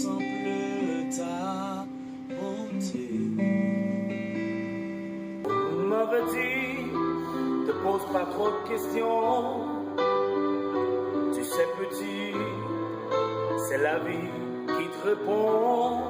contemple ta bonté. On m'avait dit, te pose pas trop de questions. Tu sais petit, c'est la vie qui te répond.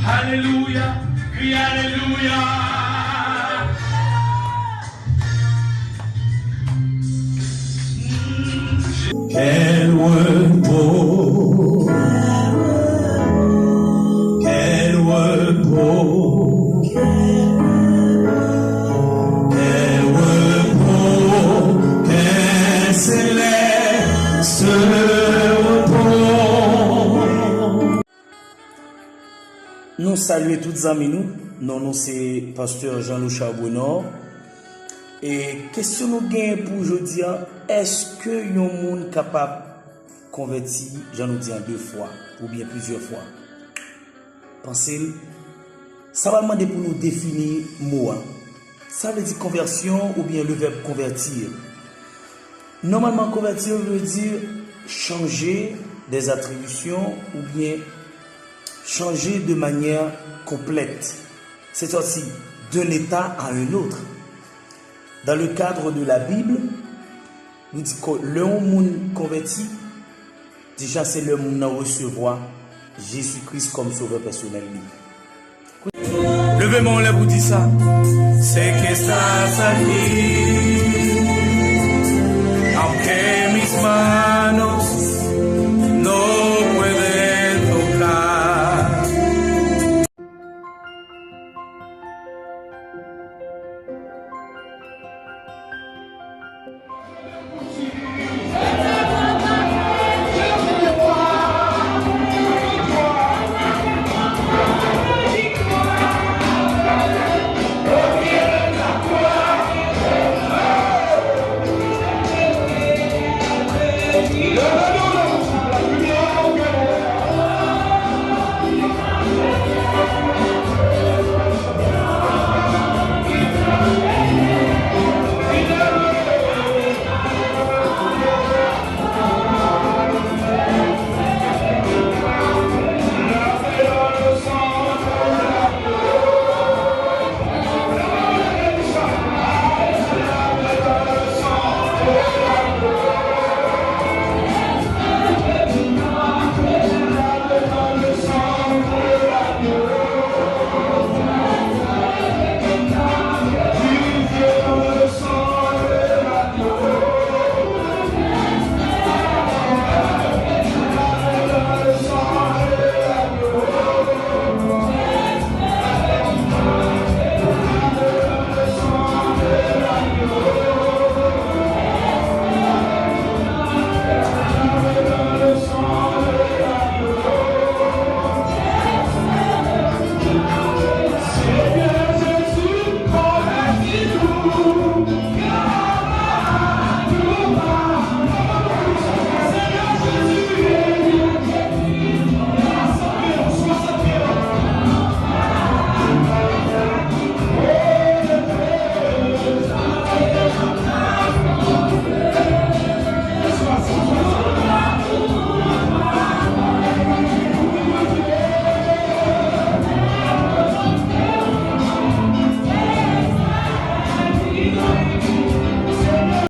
Alléluia, crie Alléluia. Quel word beau, quel word beau, quel word beau, quel céleste repos. Nous saluons toutes les amis nous. Non, c'est pasteur Jean-Louis Charbonneau. Et question nous gagne pour aujourd'hui, est-ce que un monde capable de convertir, j'en nous dis en 2 fois ou bien plusieurs fois? Pensez, ça va demander pour nous définir mot. Ça veut dire conversion ou bien le verbe convertir. Normalement, convertir veut dire changer des attributions ou bien changer de manière complète. C'est-à-dire d'un état à un autre. Dans le cadre de la Bible, nous dit que le monde converti, déjà c'est le monde à recevoir Jésus-Christ comme sauveur personnel. Levez-moi en l'air pour dire ça. C'est que ça dit.